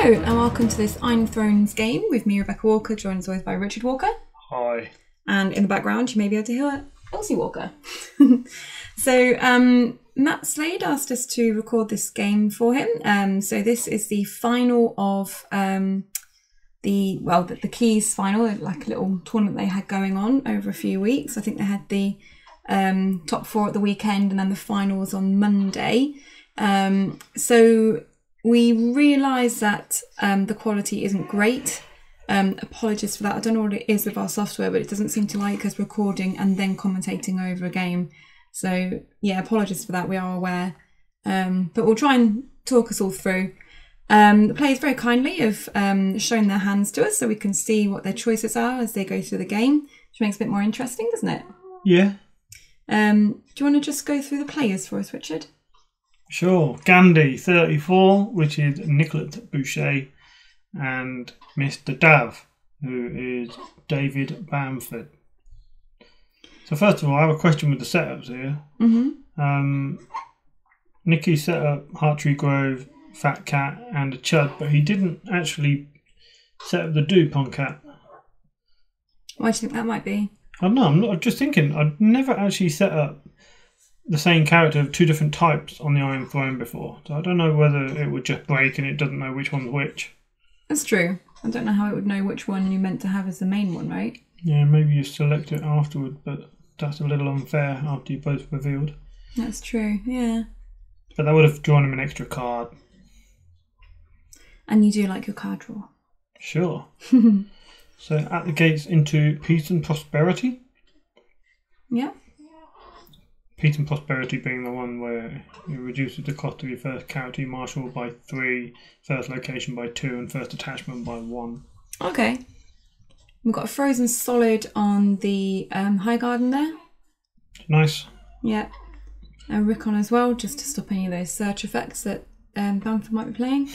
Hello and welcome to this Iron Thrones game with me, Rebecca Walker, joined as always by Richard Walker. Hi. And in the background you may be able to hear Elsie Walker. So Matt Slade asked us to record this game for him. So this is the final of the Keys final, like a little tournament they had going on over a few weeks. I think they had the top four at the weekend and then the final was on Monday. So we realised that the quality isn't great. Apologies for that. I don't know what it is with our software, but it doesn't seem to like us recording and then commentating over a game. So yeah, apologies for that. We are aware. But we'll try and talk us all through. The players very kindly have shown their hands to us so we can see what their choices are as they go through the game, which makes it a bit more interesting, doesn't it? Yeah. Do you want to just go through the players for us, Richard? Sure. Gandhi, 34, which is Nicolas Boucher, and Mr. Dav, who is David Bamford. So first of all, I have a question with the setups here. Nicky set up Hartree Grove, Fat Cat, and a Chud, but he didn't actually set up the Dupe on Cat. Why do you think that might be? I don't know. I'm just thinking. I've never actually set up the same character of two different types on the Iron Throne before, so I don't know whether it would just break and it doesn't know which one's which. That's true. I don't know how it would know which one you meant to have as the main one, right? Yeah, maybe you select it afterward, but that's a little unfair after you both revealed. That's true, yeah. But that would have drawn him an extra card. And you do like your card draw. Sure. So at the gates into Peace and Prosperity. Yeah. Peace and Prosperity being the one where it reduces the cost of your first character marshal by 3, first location by 2, and first attachment by 1. Okay. We've got a Frozen Solid on the High Garden there. Nice. Yeah. And Rickon as well, just to stop any of those search effects that Bamford might be playing.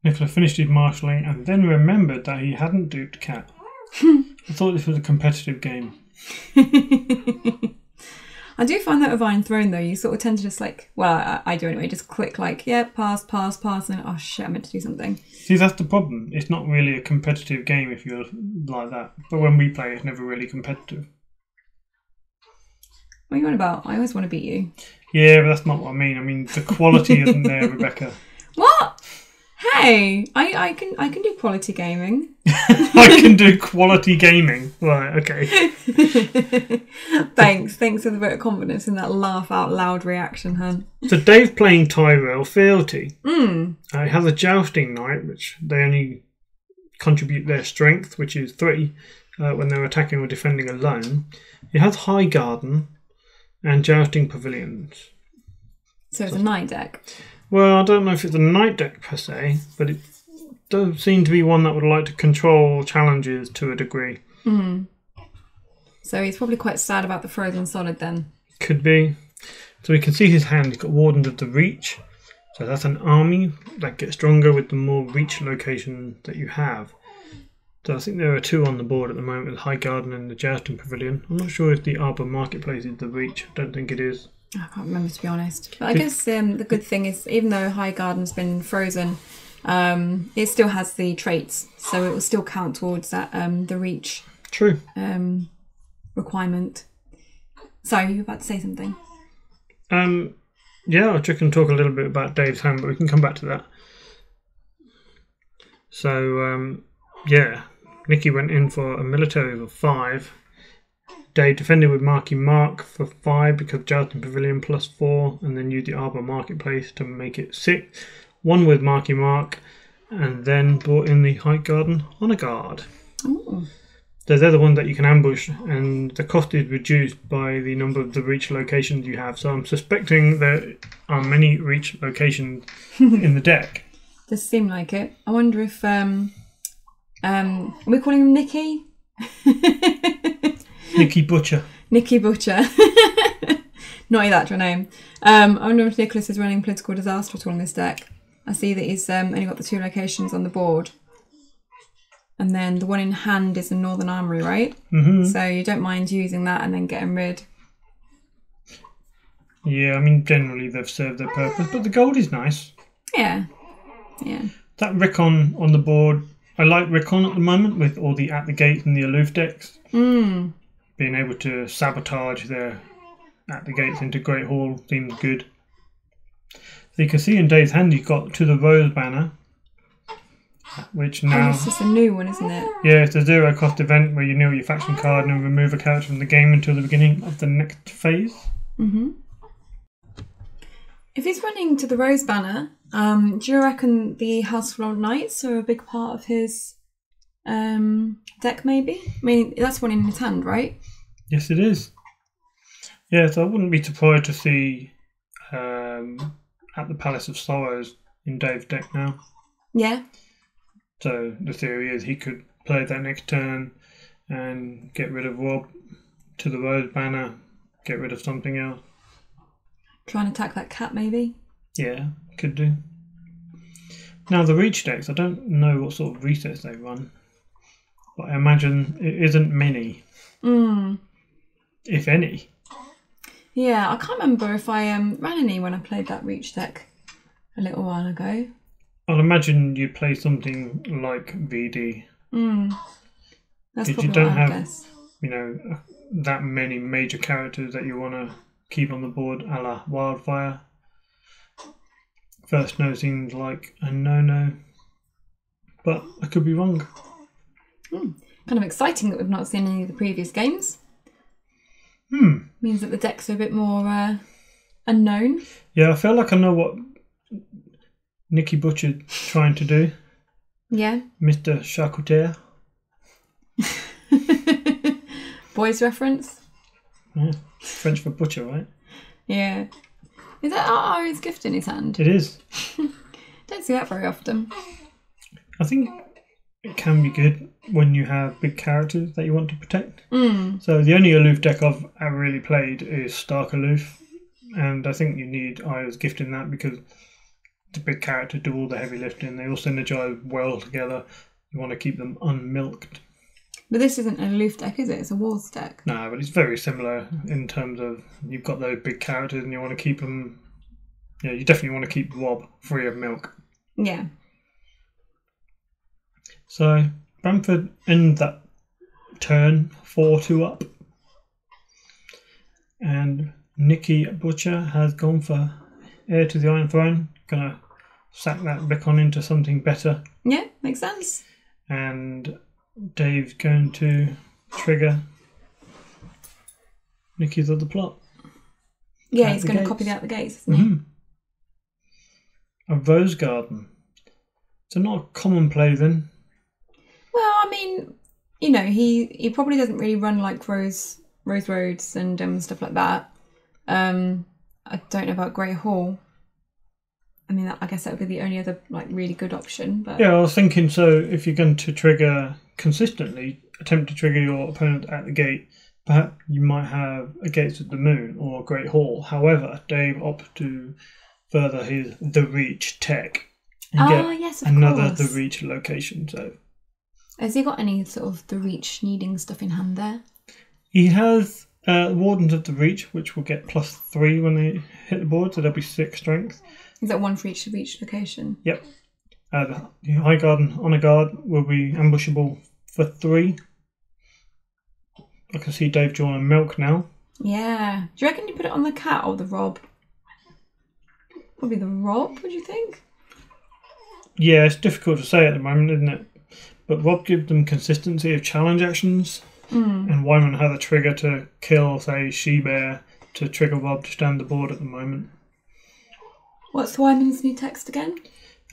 Nicola finished his marshalling and then remembered that he hadn't duped Cat. I thought this was a competitive game. I do find that with Iron Throne though, you sort of tend to just like, well, I do anyway, just click like, yeah, pass, and then, oh shit, I meant to do something. See, that's the problem. It's not really a competitive game if you're like that. But when we play, it's never really competitive. What are you on about? I always want to beat you. Yeah, but that's not what I mean. I mean, the quality isn't there, Rebecca. What? Hey, I can do quality gaming. I can do quality gaming. Right, okay. Thanks for the vote of confidence in that laugh out loud reaction, hun. So Dave's playing Tyrell Fealty. Mm. He has a Jousting Knight, which they only contribute their strength, which is 3, when they're attacking or defending alone. He has High Garden and Jousting Pavilions. So it's a knight deck. Well, I don't know if it's a knight deck per se, but it does seem to be one that would like to control challenges to a degree. Mm. So he's probably quite sad about the Frozen Solid then. Could be. So we can see his hand. He's got Wardens of the Reach. So that's an army that gets stronger with the more reach location that you have. So I think there are 2 on the board at the moment with High Garden and the Jousting Pavilion. I'm not sure if the Arbor Marketplace is the Reach. I don't think it is. I can't remember, to be honest. But I guess the good thing is, even though High Garden's been frozen, it still has the traits, so it will still count towards that the reach. True. Requirement. Sorry, you were about to say something. Yeah, I can talk a little bit about Dave's hand, but we can come back to that. So, yeah, Nicky went in for a military of 5. Dave defended with Marky Mark for 5 because Jousting Pavilion plus 4, and then used the Arbor Marketplace to make it 6. 1 with Marky Mark, and then brought in the High Garden Honor Guard. Ooh. So they're the ones that you can ambush, and the cost is reduced by the number of the reach locations you have. So I'm suspecting there are many reach locations in the deck. Does seem like it. I wonder if are we calling him Nicky? Nicky Butcher. Nicky Butcher. Not that your name. I wonder if Nicholas is running Political Disaster at all in this deck. I see that he's only got the 2 locations on the board. And then the one in hand is the Northern Armoury, right? Mm-hmm. So you don't mind using that and then getting rid. Yeah, I mean, generally they've served their purpose, but the gold is nice. Yeah. That Rickon on the board, I like Rickon at the moment with all the at the gates and the aloof decks. Being able to sabotage their at the gates into Great Hall seems good. So you can see in Dave's hand you've got To the Rose banner, which now... this is a new one, isn't it? Yeah, it's a 0 cost event where you kneel your faction card and remove a character from the game until the beginning of the next phase. If he's running To the Rose banner, do you reckon the House of Lord Knights are a big part of his deck, maybe? I mean, that's one in his hand, right? Yes, it is. Yeah, so I wouldn't be surprised to see At the Palace of Sorrows in Dave's deck now. Yeah. So the theory is he could play that next turn and get rid of Rob, To the Rose banner, get rid of something else. Try and attack that cat, maybe? Yeah, could do. Now the Reach decks, I don't know what sort of resets they run, but I imagine it isn't many. If any. Yeah, I can't remember if I ran any when I played that Reach deck a little while ago. I'd imagine you play something like VD. That's Did probably you don't what I have, guess. you know, that many major characters that you want to keep on the board, a la Wildfire. First no seems like a no-no, but I could be wrong. Kind of exciting that we've not seen any of the previous games. Means that the decks are a bit more unknown. Yeah, I feel like I know what Nicky Butcher's trying to do. Yeah. Monsieur Charcuter. Boys reference. Yeah. French for butcher, right? Yeah. Is that Ari's gift in his hand? It is. Don't see that very often. I think it can be good when you have big characters that you want to protect. So the only aloof deck I've ever really played is Stark Aloof, and I think you need Ari's gift in that because the big character do all the heavy lifting. They all synergize well together. You want to keep them unmilked. But this isn't an aloof deck, is it? It's a Wars deck. No, but it's very similar in terms of you've got those big characters and you want to keep them... Yeah, you definitely want to keep Rob free of milk. Yeah. So, Bamford ends that turn 4-2 up. And Nicky Butcher has gone for Heir to the Iron Throne. Gonna sack that Beacon into something better. Yeah, makes sense. And Dave's going to trigger Nicky's other plot. Yeah, At he's the going to gates. copy the At the Gates, isn't he? A Rose Garden. So not a common play then. Well, I mean, you know, he probably doesn't really run like Rose Roads and stuff like that. I don't know about Grey Hall. I mean, I guess that would be the only other like really good option. But Yeah, I was thinking, so if you're going to trigger consistently, attempt to trigger your opponent at the gate, perhaps you might have a Gates of the Moon or a Great Hall. However, Dave opts to further his The Reach tech and get yes, of another course. The Reach location. So Has he got any sort of the Reach needing stuff in hand there? he has Wardens of the Reach, which will get +3 when they hit the board, so there'll be 6 strength. Is that one for each Reach location? Yep. The High Guard and Honor Guard will be ambushable for 3. I can see Dave drawing a milk now. Yeah. Do you reckon you put it on the cat or the Rob? Probably the Rob, would you think? Yeah, it's difficult to say at the moment, isn't it? But Rob gives them consistency of challenge actions, and Wyman has a trigger to kill, say, She-Bear to trigger Rob to stand the board at the moment. What's Wyman's new text again?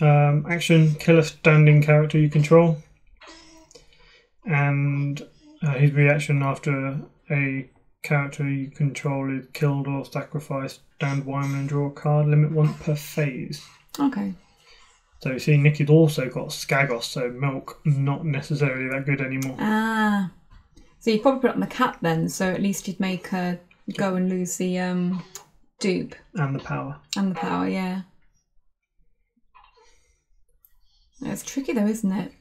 Action, kill a standing character you control. And his reaction after a character you control is killed or sacrificed, stand Wyman and draw a card, limit 1 per phase. Okay. So you see Nicky's also got Skagos, so milk not necessarily that good anymore. Ah. So you'd probably put it on the cat then, so at least you'd make her go and lose the dupe. And the power. And the power, yeah. It's tricky though, isn't it?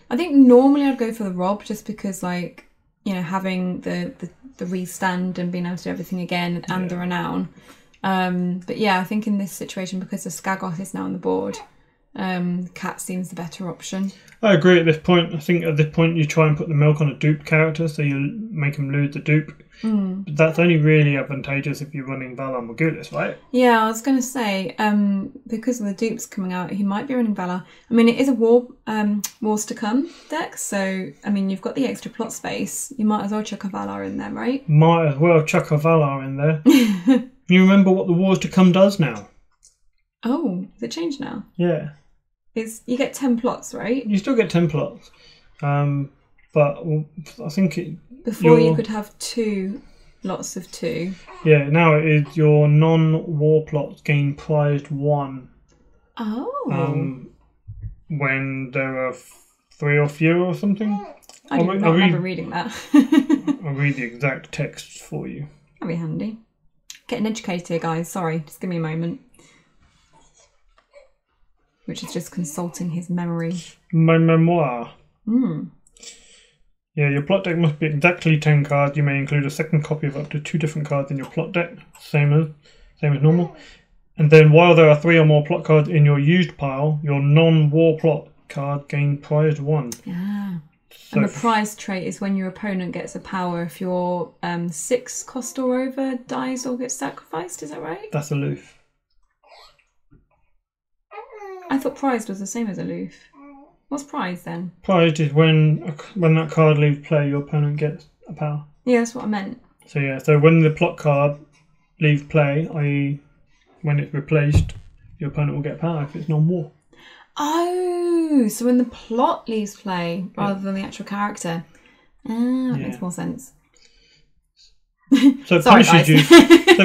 I think normally I'd go for the Rob just because, like, you know, having the restand and being able to do everything again and the renown. But yeah, I think in this situation, because the Skagos is now on the board, Cat seems the better option. I agree at this point. I think at this point you try and put the milk on a dupe character, so you make him lose the dupe. But that's only really advantageous if you're running Valar Morghulis, right? Yeah, I was going to say, because of the dupes coming out, he might be running Valar. I mean, it is a Wars to Come deck, so, I mean, you've got the extra plot space. You might as well chuck a Valar in there, right? Might as well chuck a Valar in there. You remember what the Wars to Come does now? Oh, has it changed now? Yeah. You get 10 plots, right? You still get 10 plots. But I think Before you could have 2 lots of 2. Yeah, now it is your non-war plots gain prized 1. Oh. When there are 3 or fewer or something. I do not remember reading that. I'll read the exact texts for you. That'd be handy. Getting educated here, guys. Sorry, just give me a moment. Which is just consulting his memory. My memoir. Yeah, your plot deck must be exactly 10 cards. You may include a second copy of up to 2 different cards in your plot deck, same as normal. And then while there are 3 or more plot cards in your used pile, your non-war plot card gain prized 1. Yeah. So And the prize trait is when your opponent gets a power if your 6 cost or over dies or gets sacrificed, is that right? that's aloof. I thought prized was the same as aloof. What's prize then? Prized is when that card leaves play, your opponent gets a power. Yeah, that's what I meant. So yeah, so when the plot card leaves play, i.e. when it's replaced, your opponent will get power if it's non-war. Oh, so when the plot leaves play rather than the actual character. That makes more sense. So it Sorry,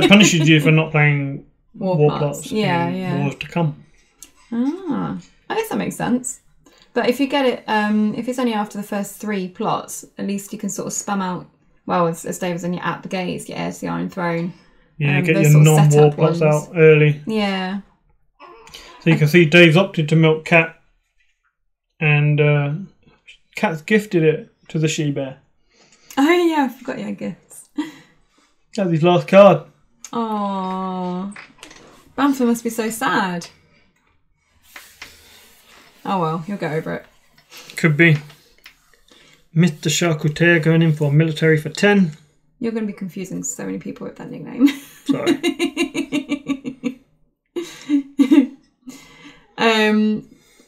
punishes you for not playing war plots in Wars to Come. I guess that makes sense. But if you get it, if it's only after the first 3 plots, at least you can sort of spam out, well, as Dave was in your At the Gates, your Heirs to the Iron Throne. Yeah, get your non-war plots out early. Yeah. So you can see Dave's opted to milk Cat, and Cat's gifted it to the she-bear. Oh yeah, I forgot you had gifts. That's his last card. Aww. Bamford must be so sad. Oh well, you'll get over it. Could be. Mr. Charcuter going in for military for 10. You're going to be confusing so many people with that nickname. Sorry.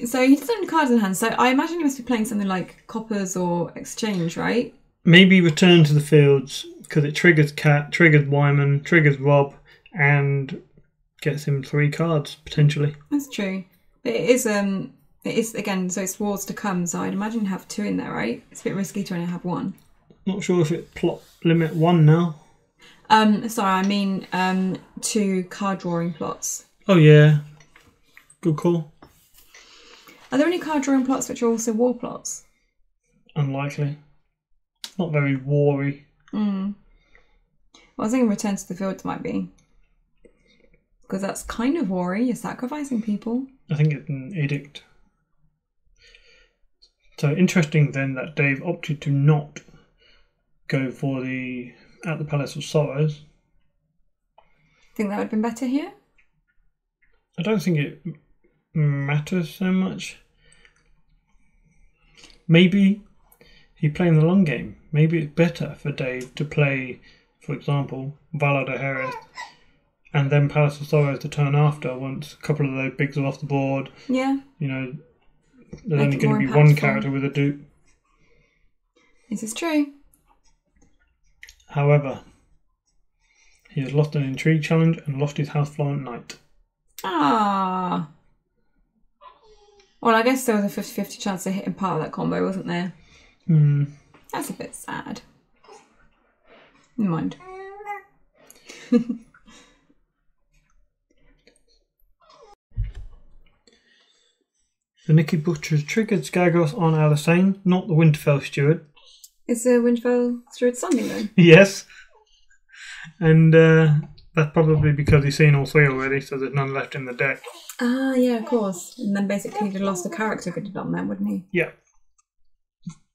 So he doesn't have cards in hand, so I imagine he must be playing something like Coppers or Exchange, right? Maybe Return to the Fields, because it triggers Cat, triggers Wyman, triggers Rob, and gets him 3 cards, potentially. That's true. But it is again, so it's Wars to Come, so I'd imagine you have 2 in there, right? It's a bit risky to only have 1. Not sure if it's plot limit 1 now. Sorry, I mean 2 card drawing plots. Oh yeah. Good call. Are there any card drawing plots which are also war plots? Unlikely. Not very war-y. Well, I was thinking Return to the Fields might be. Because that's kind of war-y. You're sacrificing people. I think it's an edict. So interesting then that Dave opted to not go for the At the Palace of Sorrows. Think that would have been better here? I don't think it matters so much. Maybe he's playing the long game. Maybe it's better for Dave to play, for example, Valar de Harris and then Palace of Sorrows to turn after once a couple of those bigs are off the board. Yeah. You know, there's only going to be one character with a dupe. This is true. However, he has lost an intrigue challenge and lost his House Florent Knight. Ah. Well, I guess there was a 50-50 chance of hitting part of that combo, wasn't there? That's a bit sad. Never mind. So Nikki Butcher's triggered Skagos on Alyssane, not the Winterfell Steward. Is the Winterfell Steward standing then? Yes. And that's probably because he's seen all 3 already, so there's none left in the deck. Ah, yeah, of course. And then basically he'd have lost a character could have done that, wouldn't he? Yeah.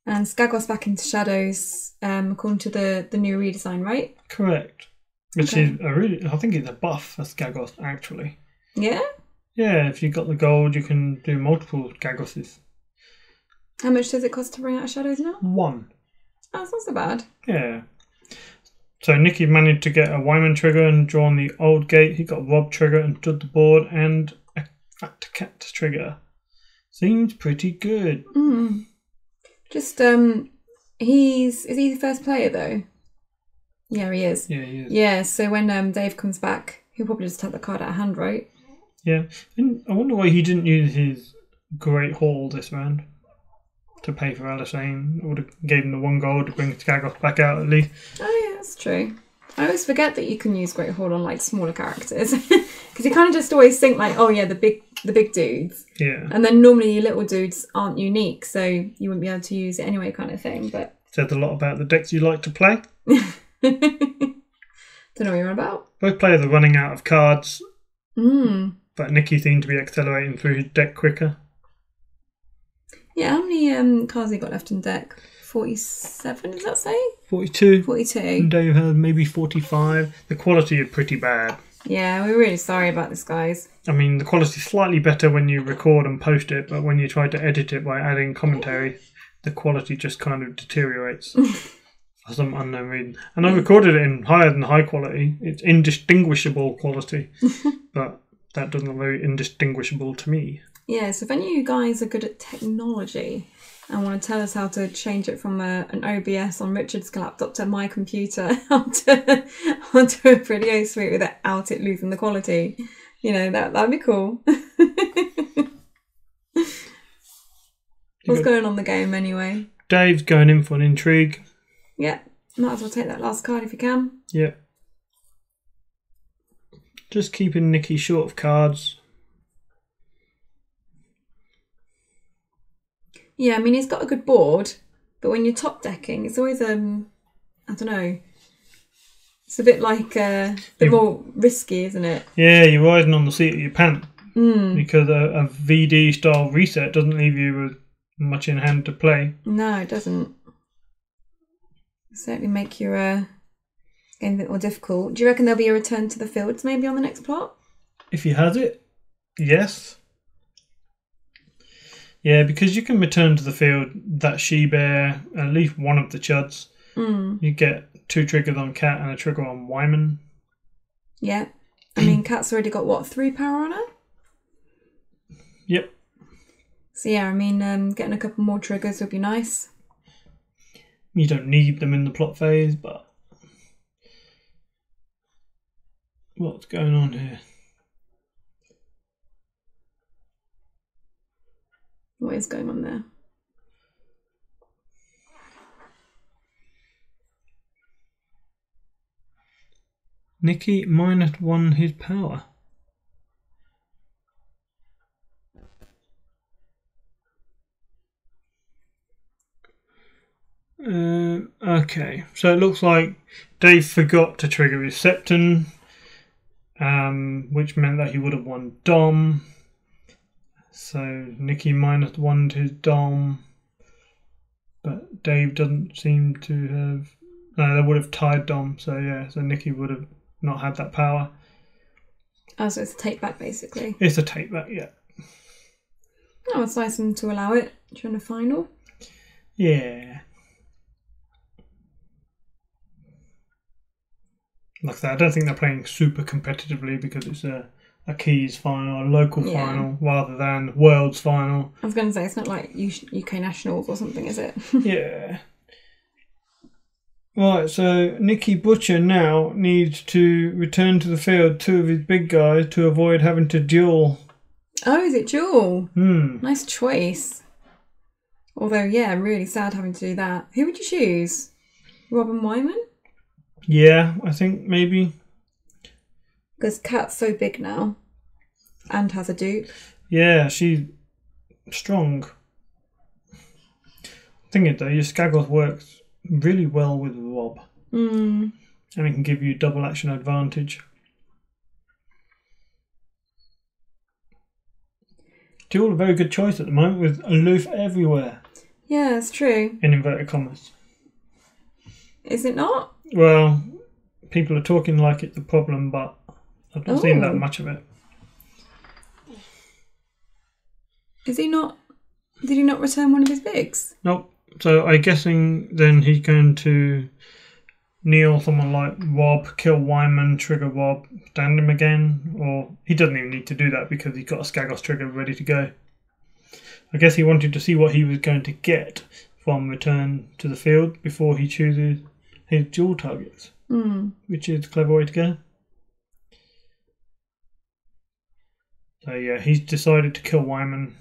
And Skagos back into Shadows, according to the new redesign, right? Correct. Which is I think it's a buff for Skagos, actually. Yeah? Yeah, if you got the gold, you can do multiple Skagoses. How much does it cost to bring out shadows now? 1. Oh, that's not so bad. Yeah. So Nicky managed to get a Wyman trigger and draw on the old gate. He got Rob trigger and stood the board and a Fat Cat trigger. Seems pretty good. Just, is he the first player though? Yeah, he is. Yeah, he is. Yeah, so when Dave comes back, he'll probably just take the card out of hand, right? Yeah. And I wonder why he didn't use his Great Haul this round to pay for Alisane. It would have gave him the 1 gold to bring Skagos back out at least. Oh yeah, that's true. I always forget that you can use Great Hall on like smaller characters because you kind of just always think like, oh yeah, the big dudes. Yeah. And then normally your little dudes aren't unique, so you wouldn't be able to use it anyway, kind of thing. But said a lot about the decks you like to play. Don't know what you're on about. Both players are running out of cards, but Nicky seemed to be accelerating through his deck quicker. Yeah, how many cards have you got left in deck? 47, does that say? 42. 42. And Dave had maybe 45. The quality is pretty bad. Yeah, we're really sorry about this, guys. I mean, the quality's slightly better when you record and post it, but when you try to edit it by adding commentary, the quality just kind of deteriorates for some unknown reason. And I recorded it in higher than high quality. It's indistinguishable quality, but that doesn't look very indistinguishable to me. Yeah, so if any of you guys are good at technology and want to tell us how to change it from an OBS on Richard's laptop to my computer onto a video suite without it losing the quality, you know, that'd be cool. What's going on in the game anyway? Dave's going in for an intrigue. Yeah, might as well take that last card if you can. Yeah. Just keeping Nicky short of cards. Yeah, I mean, he's got a good board, but when you're top decking, it's always, I don't know, it's a bit like, a bit more risky, isn't it? Yeah, you're riding on the seat of your pants. Because a VD style reset doesn't leave you with much in hand to play. No, it doesn't. It'll certainly make your game a bit more difficult. Do you reckon there'll be a return to the fields maybe on the next plot? If he has it, yes. Yeah, because you can return to the field that she-bear, at least one of the chuds. You get 2 triggers on Cat and a trigger on Wyman. Yeah. I mean, Cat's already got, what, 3 power on her? Yep. So yeah, I mean, getting a couple more triggers would be nice. You don't need them in the plot phase, but... what's going on here? What is going on there? Nicky -1 his power. Okay, so it looks like Dave forgot to trigger his Septon, which meant that he would have won Dom. So Nicky -1 to his Dom, but Dave doesn't seem to have. No, they would have tied Dom. So yeah, so Nicky would have not had that power. Oh, so it's a take back basically. It's a take back, yeah. Oh, it's nice of them to allow it during the final. Yeah. Like that, I don't think they're playing super competitively because it's a Keys final, a local final, rather than Worlds final. I was going to say, it's not like UK Nationals or something, is it? Yeah. Right, so Nicky Butcher now needs to return to the field 2 of his big guys to avoid having to duel. Oh, is it duel? Nice choice. Although, yeah, really sad having to do that. Who would you choose? Robin Wyman? Yeah, I think maybe. Because Kat's so big now and has a dupe. Yeah, she's strong. Thing is though, your Skagos works really well with Rob. And it can give you double action advantage. Duel a very good choice at the moment with Aloof everywhere. Yeah, it's true. In inverted commas. Is it not? Well, people are talking like it's a problem, but I've not seen that much of it. Is he not? Did he not return one of his bigs? Nope. So I'm guessing then he's going to kneel someone like Rob, kill Wyman, trigger Rob, stand him again, or he doesn't even need to do that because he's got a Skagos trigger ready to go. I guess he wanted to see what he was going to get from return to the field before he chooses his dual targets, which is a clever way to go. So yeah, he's decided to kill Wyman.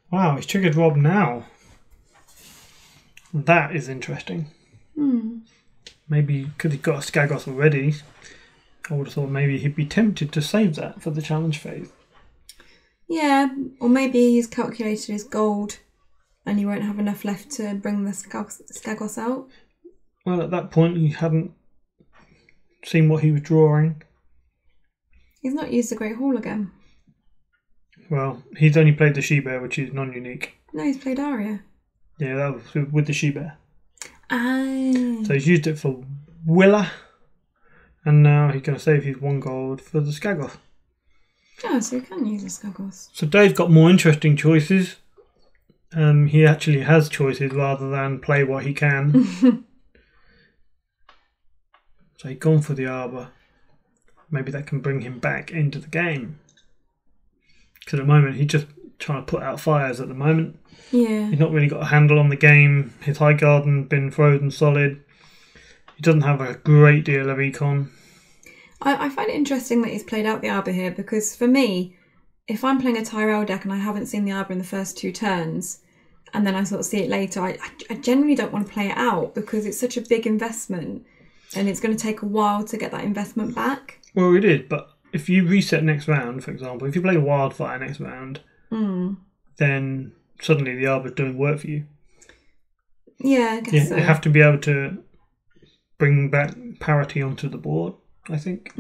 Wow, he's triggered Rob now. That is interesting. Maybe because he's got a Skagos already, I would have thought maybe he'd be tempted to save that for the challenge phase. Yeah, or maybe he's calculated his gold and he won't have enough left to bring the Skagos out. Well, at that point, he hadn't seen what he was drawing. He's not used the Great Hall again. Well, he's only played the She-Bear, which is non-unique. No, he's played Arya. Yeah, that was with the She-Bear. Ah. So he's used it for Willa, and now he's going to save his 1 gold for the Skagos. Oh, so he can use the Skagos. So Dave's got more interesting choices. He actually has choices rather than play what he can. So he's gone for the Arbor. Maybe that can bring him back into the game. Because at the moment, he's just trying to put out fires at the moment. Yeah. He's not really got a handle on the game. His high garden's been frozen solid. He doesn't have a great deal of econ. I find it interesting that he's played out the Arbor here because for me, if I'm playing a Tyrell deck and I haven't seen the Arbor in the first 2 turns and then I sort of see it later, I generally don't want to play it out because it's such a big investment and it's going to take a while to get that investment back. Well, it is, but if you reset next round, for example, if you play Wildfire next round, then suddenly the Arbor's doing work for you. Yeah, I guess so. You have to be able to bring back parity onto the board, I think.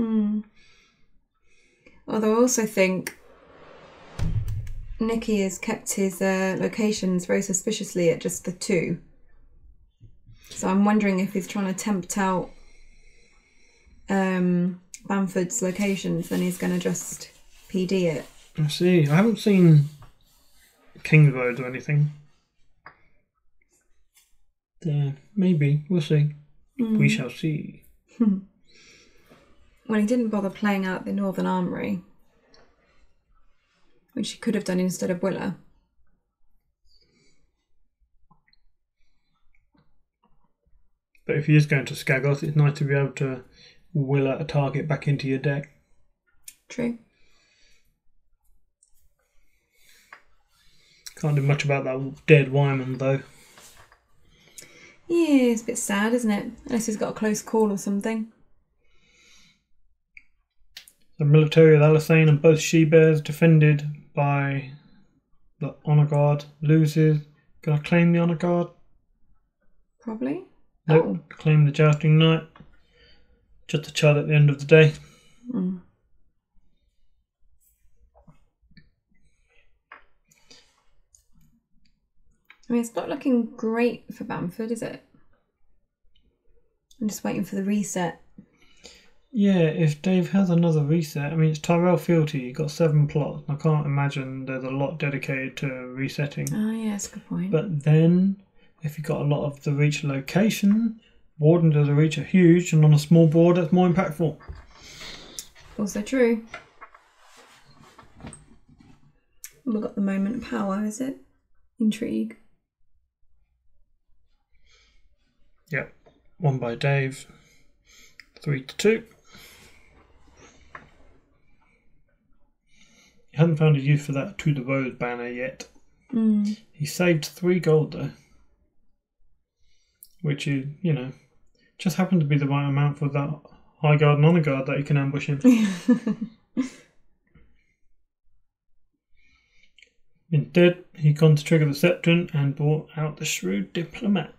Although I also think Nicky has kept his locations very suspiciously at just the 2. So I'm wondering if he's trying to tempt out Bamford's locations, then he's going to just PD it. I see. I haven't seen King's Road or anything. Maybe. We'll see. We shall see. Well, he didn't bother playing out the Northern Armoury, which he could have done instead of Willa. But if he is going to Skagos, it's nice to be able to Willa a target back into your deck. True. Can't do much about that dead Wyman, though. Yeah, it's a bit sad, isn't it? Unless he's got a close call or something. The military of Alisane and both She-Bears defended by the Honour Guard loses. Gonna claim the Honour Guard? Probably. Nope. Claim the Jousting Knight. Just a chart at the end of the day. I mean, it's not looking great for Bamford, is it? I'm just waiting for the reset. Yeah, if Dave has another reset, I mean, it's Tyrell Fealty, you've got 7 plots. I can't imagine there's a lot dedicated to resetting. Oh, yeah, that's a good point. But then, if you've got a lot of the reach location, Wardens of the Reach are huge, and on a small board, that's more impactful. Also true. We've got the moment of power, is it? Intrigue. Yep. 1 by Dave. 3-2. He hasn't found a use for that To the Rose banner yet. He saved 3 gold though. Which is, you know, just happened to be the right amount for that High Guard and Honour Guard that you can ambush him. Instead, he gone to trigger the Septon and brought out the Shrewd Diplomat.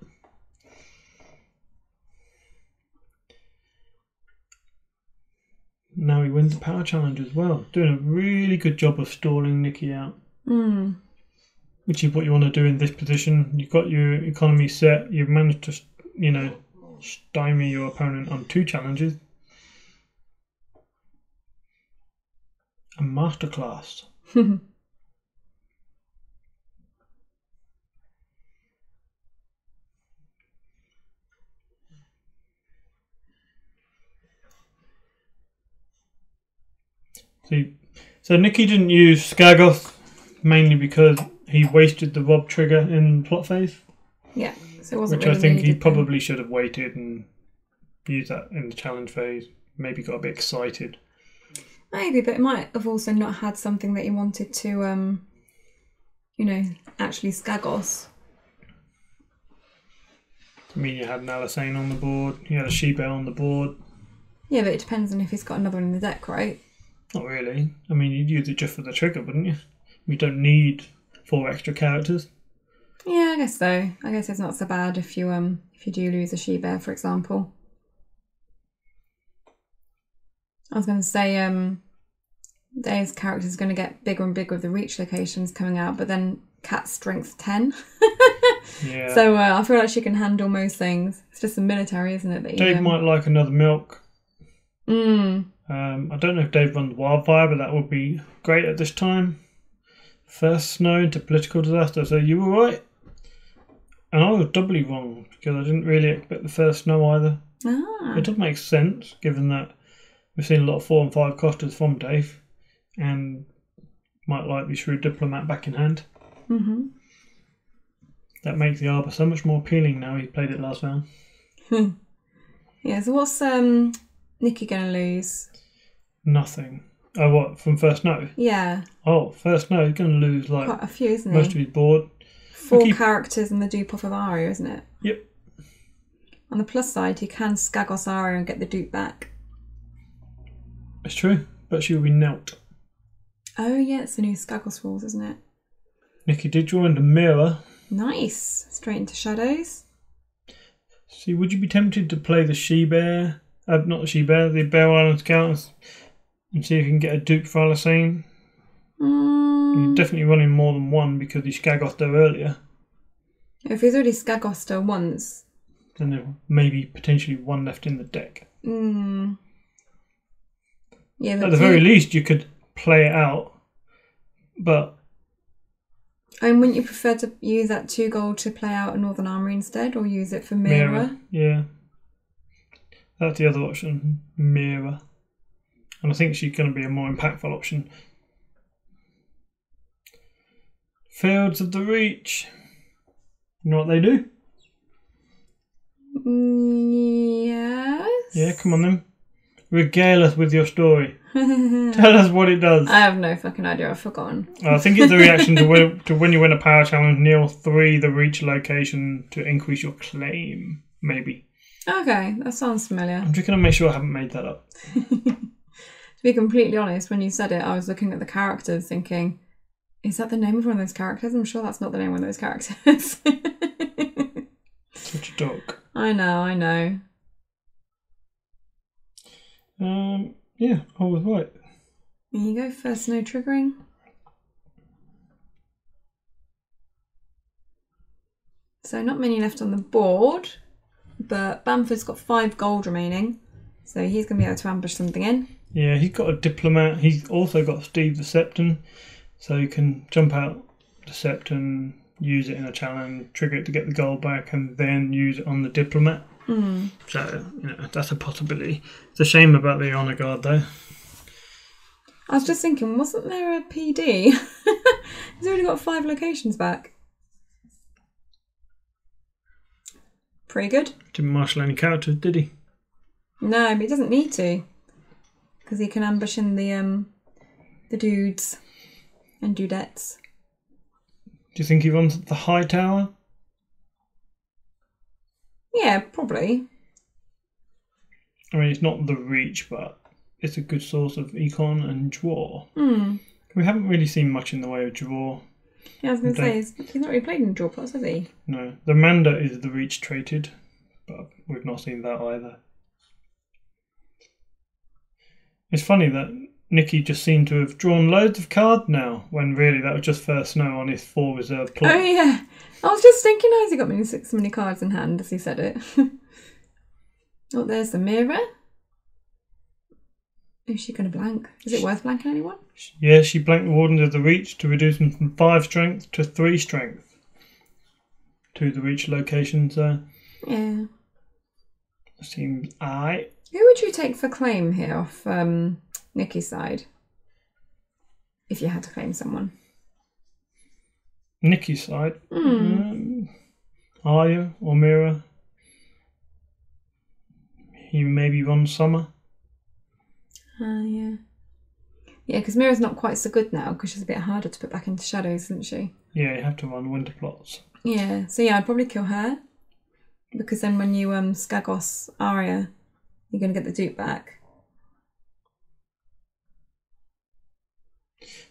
Now he wins the power challenge as well. Doing a really good job of stalling Nicky out. which is what you want to do in this position. You've got your economy set. You've managed to, stymie your opponent on 2 challenges. A masterclass. See, so Nikki didn't use Skagoth mainly because he wasted the Rob trigger in plot phase. Yeah, so it wasn't which really I think he needed probably should have waited and used that in the challenge phase. Maybe got a bit excited. Maybe, but it might have also not had something that he wanted to, actually Skagos. I mean, you had an Alisane on the board, you had a She-Bear on the board. Yeah, but it depends on if he's got another one in the deck, right? Not really. I mean, you'd use it just for the trigger, wouldn't you? You don't need 4 extra characters. Yeah, I guess so. I guess it's not so bad if you do lose a She-Bear, for example. I was going to say, Dave's character is going to get bigger and bigger with the reach locations coming out, but then Cat's strength 10. Yeah. So I feel like she can handle most things. It's just the military, isn't it? That Dave might like another milk. Mm. I don't know if Dave runs Wildfire, but that would be great at this time. First snow into political disaster. So you were right. And I was doubly wrong because I didn't really expect the first snow either. Ah. It does make sense given that we've seen a lot of 4 and 5 costers from Dave and might like the Shrewd Diplomat back in hand. Mm-hmm. That makes the Arbor so much more appealing now he played it last round. Yeah, so what's Nikki going to lose? Nothing. Oh, what? From first snow? Yeah. Oh, first snow, he's going to lose like quite a few, isn't most he? of his board. 4 characters and the dupe off of Aria, isn't it? Yep. On the plus side, he can Skagos Aria and get the dupe back. It's true, but she will be knelt. Oh yeah, it's the new Skagos rules, isn't it? Nikki did draw into Mirror. Nice. Straight into Shadows. See, would you be tempted to play the She-Bear? Not the She-Bear, the Bear Island Scout, and see if you can get a dupe for Alisane? You're definitely running more than one because he Skagosed her earlier. If he's already Skagosed her once, then there may be potentially one left in the deck. Yeah, at the very least, you could play it out, but... And wouldn't you prefer to use that 2 gold to play out a Northern Armory instead, or use it for Mirror? Yeah. That's the other option, Mirror. And I think she's going to be a more impactful option. Fields of the Reach. You know what they do? Yes. Yeah, come on then. Regale us with your story. Tell us what it does. I have no fucking idea. I've forgotten. I think it's the reaction to when you win a power challenge, kneel 3 the reach location to increase your claim. Maybe. Okay, that sounds familiar. I'm just going to make sure I haven't made that up. To be completely honest, when you said it, I was looking at the characters thinking, is that the name of one of those characters? I'm sure that's not the name of one of those characters. Such a dog. I know. Yeah, I was right. There you go, first snow triggering. So not many left on the board, but Bamford's got 5 gold remaining, so he's going to be able to ambush something in. Yeah, he's got a Diplomat. He's also got Steve the Septon, so you can jump out the Septon, use it in a challenge, trigger it to get the gold back, and then use it on the Diplomat. So, that's a possibility. It's a shame about the Honour Guard, though. I was just thinking, wasn't there a PD? He's already got 5 locations back. Pretty good. Didn't marshal any characters, did he? No, but he doesn't need to, because he can ambush in the dudes and dudettes. Do you think he runs the High Tower? Yeah, probably. I mean, it's not the reach, but it's a good source of econ and draw. We haven't really seen much in the way of draw. Yeah, I was going to say, he's not really played in draw plots, has he? No. The Manda is the reach traded, but we've not seen that either. It's funny that Nicky just seemed to have drawn loads of cards now, when really that was just first snow on his 4 reserve plot. Oh yeah, I was just thinking, has he got so many cards in hand as he said it? Oh, there's the mirror. Is she going to blank? Is it worth blanking anyone? Yeah, she blanked the Wardens of the Reach to reduce them from 5 strength to 3 strength. To the Reach locations there. Yeah. Seems aight. Who would you take for claim here off Nicky's side? If you had to claim someone. Nicky's side. Arya or Mira. He maybe Ron Summer. Yeah. Yeah, because Mira's not quite so good now because she's a bit harder to put back into shadows, isn't she? Yeah, you have to run winter plots. Yeah, so yeah, I'd probably kill her. Because then when you Skagos Arya, you're going to get the dupe back.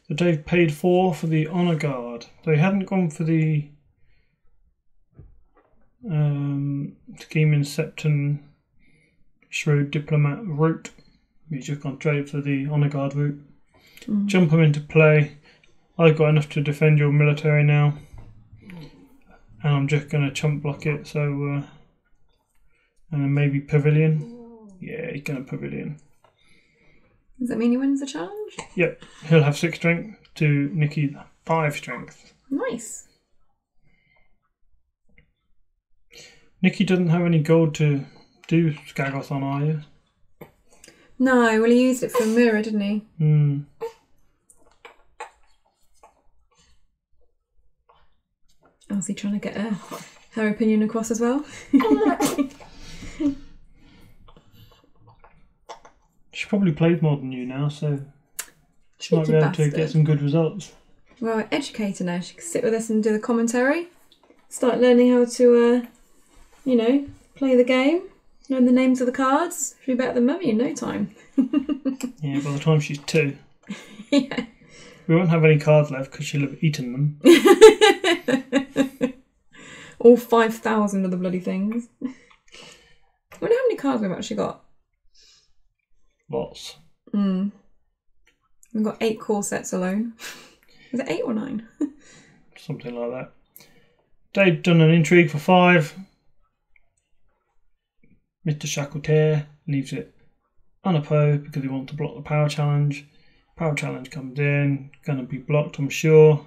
So Dave paid 4 for the Honour Guard. They hadn't gone for the Scheming Septon Shrewd Diplomat route. He's just gone straight for the Honour Guard route. Jump them into play. I've got enough to defend your military now. And I'm just going to chump block it, so... and then maybe Pavilion. Yeah, he's going to Pavilion. Does that mean he wins the challenge? Yep, he'll have 6 strength to Nicky 5 strength. Nice. Nicky doesn't have any gold to do Skagos on, are you? No, well he used it for a mirror, didn't he? Oh, is he trying to get her opinion across as well? She probably plays more than you now, so she might be able to get some good results. Well, we're educating her. She can sit with us and do the commentary. Start learning how to, play the game. Learn the names of the cards. She'll be better than Mummy in no time. Yeah, by the time she's 2. Yeah. We won't have any cards left because she'll have eaten them. All 5,000 of the bloody things. I wonder how many cards we've actually got. Lots. We've got 8 core sets alone. Is it 8 or 9? Something like that. They've done an intrigue for 5. Mr. Charcuter leaves it unopposed because he wants to block the power challenge. Power challenge comes in, gonna be blocked, I'm sure.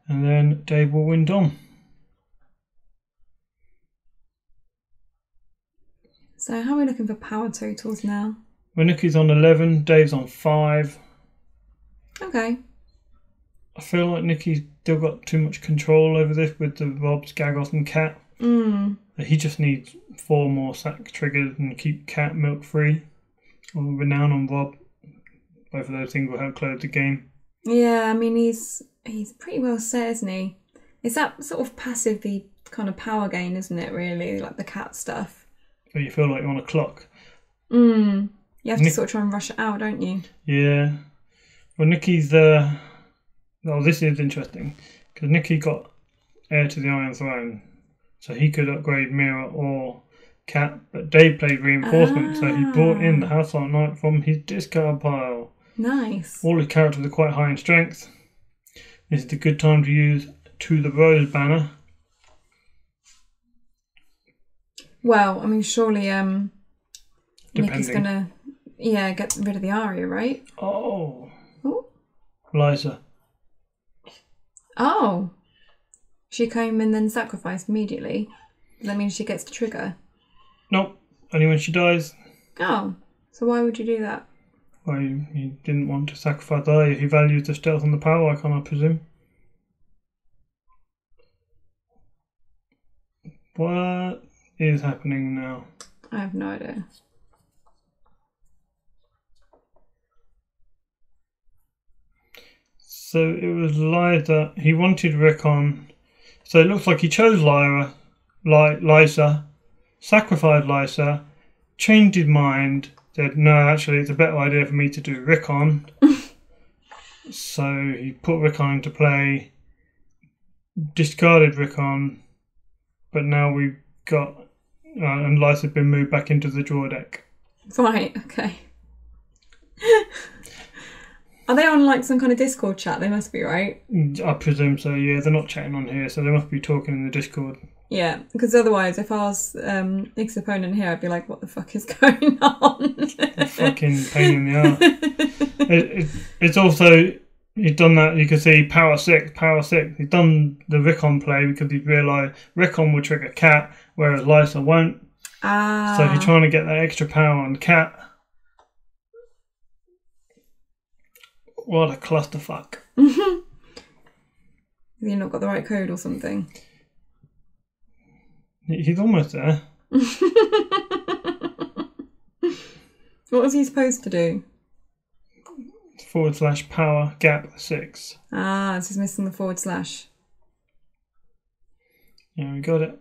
And then Dave will win Dom. So how are we looking for power totals now? Well, Nicky's on 11, Dave's on 5. Okay. I feel like Nicky's still got too much control over this with the Rob, Skagos and Cat. He just needs 4 more sack triggers and keep Cat milk free. Or Renown on Rob. Both of those things will help close the game. Yeah, I mean he's pretty well set, isn't he? It's that sort of passive kind of power gain, isn't it, really? Like the Cat stuff. But you feel like you're on a clock. You have to sort of try and rush it out, don't you? Yeah. Well, Nicky's... this is interesting. Because Nicky got Heir to the Iron Throne. So he could upgrade Mira or Cat. But Dave played Reinforcement. So he brought in the Household Knight from his discard pile. Nice. All his characters are quite high in strength. This is the good time to use To the Rose banner. Well, I mean, surely Nicky's going to, get rid of the Arya, right? Oh. Ooh. Liza. Oh. She came and then sacrificed immediately. Does that mean she gets to trigger? Nope. Only when she dies. Oh. So why would you do that? Well, he didn't want to sacrifice Arya. He values the stealth and the power icon, I presume. What is happening now? I have no idea. So it was Liza. He wanted Rickon. So it looks like he chose Liza, sacrificed Liza, changed his mind, said, no, actually it's a better idea for me to do Rickon. So he put Rickon into play, discarded Rickon, but now we've got... and Liza's been moved back into the draw deck. Right, okay. Are they on like some kind of Discord chat? They must be, right? I presume so, yeah. They're not chatting on here, so they must be talking in the Discord. Yeah, because otherwise, if I was Nick's opponent here, I'd be like, what the fuck is going on? Fucking pain in the arse. It's also, he's done that, you can see power 6. He's done the Rickon play because he's realised Rickon will trigger Cat, whereas Lysa won't. Ah. So he's trying to get that extra power on Cat. What a clusterfuck. You've not got the right code or something. He's almost there. What was he supposed to do? / power gap 6. Ah, it's just missing the /. Yeah, we got it.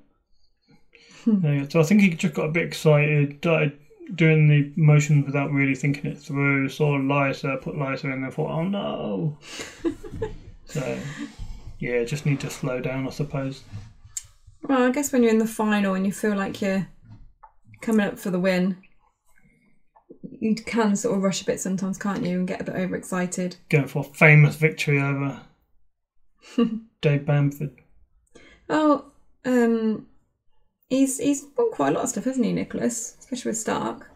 There you go. So I think he just got a bit excited, started doing the motions without really thinking it through, saw Lysa, put Lysa in there, thought, oh no. So, yeah, just need to slow down, I suppose. Well, I guess when you're in the final and you feel like you're coming up for the win, you can sort of rush a bit sometimes, can't you, and get a bit overexcited. Going for a famous victory over Dave Bamford. Oh, he's won quite a lot of stuff, hasn't he, Nicholas? Especially with Stark.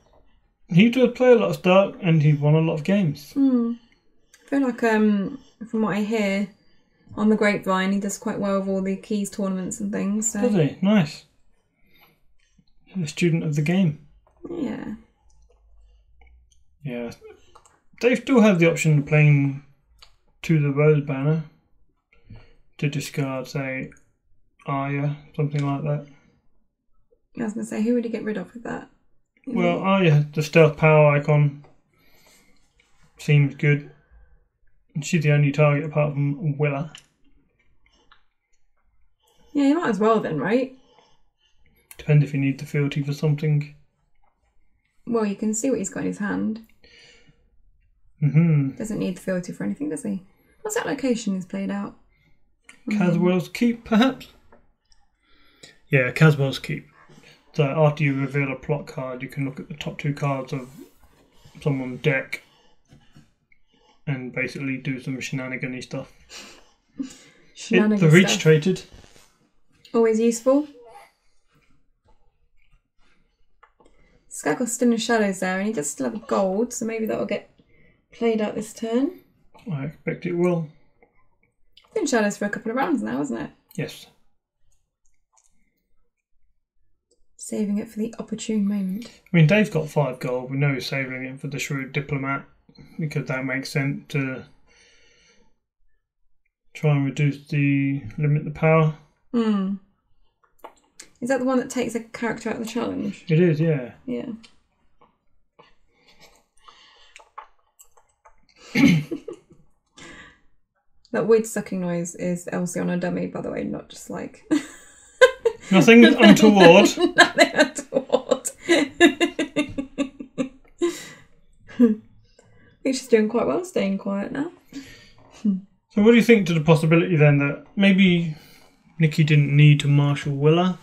He does play a lot of Stark, and he's won a lot of games. I feel like, from what I hear on the grapevine, he does quite well with all the keys tournaments and things. So. Does he? Nice. A student of the game. Yeah. Yeah. They still have the option of playing to the Rose banner to discard, say, Arya, something like that. I was going to say, who would he get rid of with that? Well, Arya, the stealth power icon, seems good. And she's the only target apart from Willa. Yeah, you might as well then, right? Depends if you need the fealty for something. Well, you can see what he's got in his hand. Doesn't need the fealty for anything, does he? What's that location he's played out? Caswell's Keep, perhaps? Yeah, Caswell's Keep. So after you reveal a plot card, you can look at the top 2 cards of someone's deck and basically do some shenanigan-y stuff. The reach traded. Always useful. Skagos still in the shadows there, and he does still have a gold, so maybe that'll get played out this turn. I expect it will. It's been shadows for a couple of rounds now, hasn't it? Yes. Saving it for the opportune moment. I mean, Dave's got 5 gold. We know he's saving it for the Shrewd Diplomat because that makes sense to try and limit the power. Is that the one that takes a character out of the challenge? It is, yeah. Yeah. That weird sucking noise is Elsie on a dummy, by the way, not just like... Nothing untoward. Nothing untoward. I think she's doing quite well staying quiet now. So what do you think to the possibility then that maybe Nikki didn't need to marshal Willa?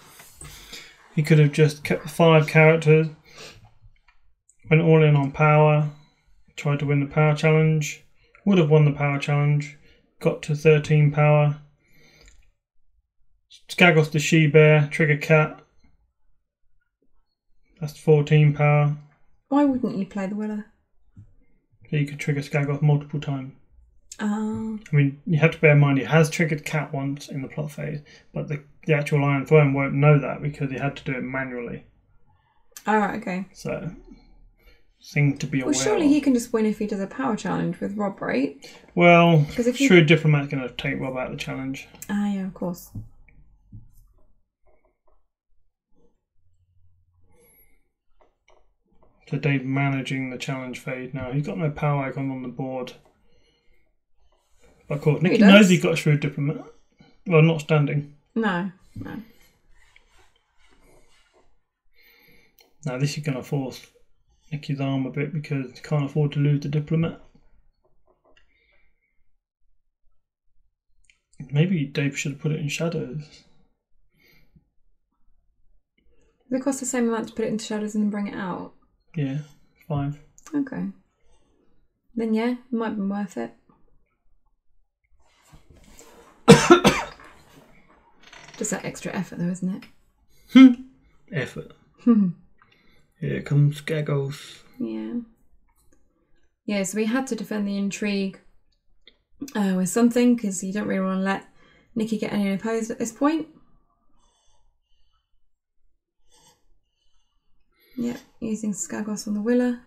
He could have just kept the 5 characters, went all in on power, tried to win the power challenge, would have won the power challenge, got to 13 power, Skagos the She-Bear, trigger Cat, that's 14 power. Why wouldn't you play the Willa? So you could trigger Skagos multiple times. Oh. I mean, you have to bear in mind he has triggered Cat once in the plot phase, but the actual Iron Throne won't know that because he had to do it manually. Alright, okay. So, thing to be aware Well, surely of. he can just win if he does a power challenge with Rob, right? Well, Because if Shrewd Diplomat's going to take Rob out of the challenge. Ah, yeah, of course. So Dave managing the challenge phase now. He's got no power icon on the board. But of course, Nicky knows he's got a Shrewd Diplomat. Well, not standing. No. Now this is going to force Nicky's arm a bit because he can't afford to lose the Diplomat. Maybe Dave should have put it in shadows. Does it cost the same amount to put it into shadows and then bring it out? Yeah, 5. Okay. then yeah, it might be worth it. Just that extra effort though, isn't it? Effort. Here comes Gaggles. Yeah. Yeah, so we had to defend the intrigue with something, because you don't really want to let Nikki get any opposed at this point. Yeah, using Skagos on the Willer.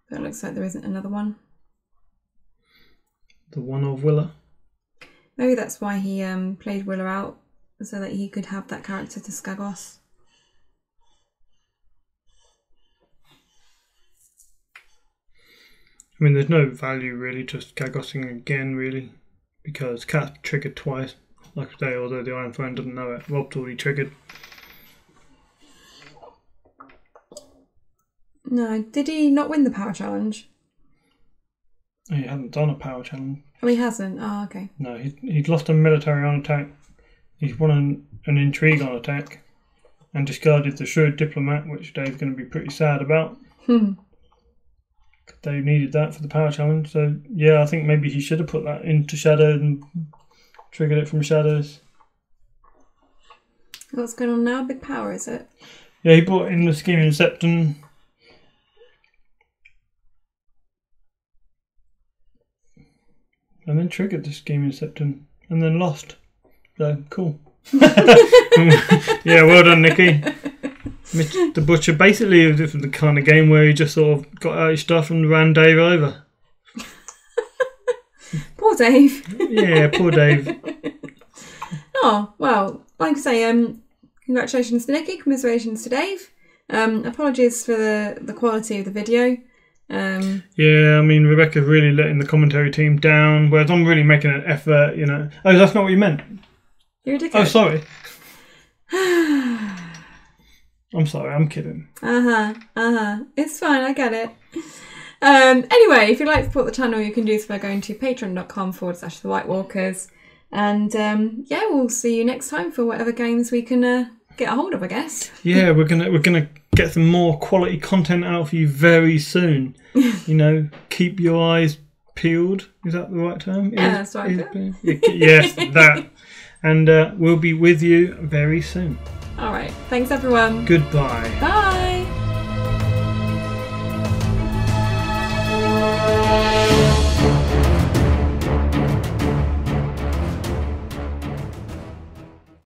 But it looks like there isn't another one. The one of Willer? Maybe that's why he played Willer out, so that he could have that character to Skagos. I mean, there's no value really just Skagosing again, really, because Cat triggered twice, like I say, although the Iron Throne doesn't know it. Rob's already triggered. No, did he not win the power challenge? He hadn't done a power challenge. Oh, he hasn't? Oh, okay. No, he'd lost a military on attack. He's won an intrigue on attack and discarded the shrewd diplomat, which Dave's going to be pretty sad about. Dave needed that for the power challenge, so yeah, I think maybe he should have put that into Shadows and triggered it from Shadows. What's going on now? Big power, is it? Yeah, he brought in the Scheming Septon. And then triggered the Scheming Septon and then lost. So, cool. Yeah, well done, Nikki. Mr. Butcher, basically, it was the kind of game where he just sort of got out his stuff and ran Dave over. Poor Dave. Yeah, poor Dave. Oh, well, like I say, congratulations to Nikki, commiserations to Dave. Apologies for the quality of the video. Yeah, I mean, Rebecca's really letting the commentary team down, whereas I'm really making an effort, you know. Oh, that's not what you meant? You're ridiculous. Oh, sorry. I'm sorry, I'm kidding. It's fine, I get it. Anyway, if you'd like to support the channel, you can do so by going to patreon.com/The White Walkers. And yeah, we'll see you next time for whatever games we can get a hold of, I guess. Yeah, we're gonna get some more quality content out for you very soon. You know, keep your eyes peeled. Is that the right term? Yeah, that's right. Yes, that. And we'll be with you very soon. All right. Thanks, everyone. Goodbye. Bye.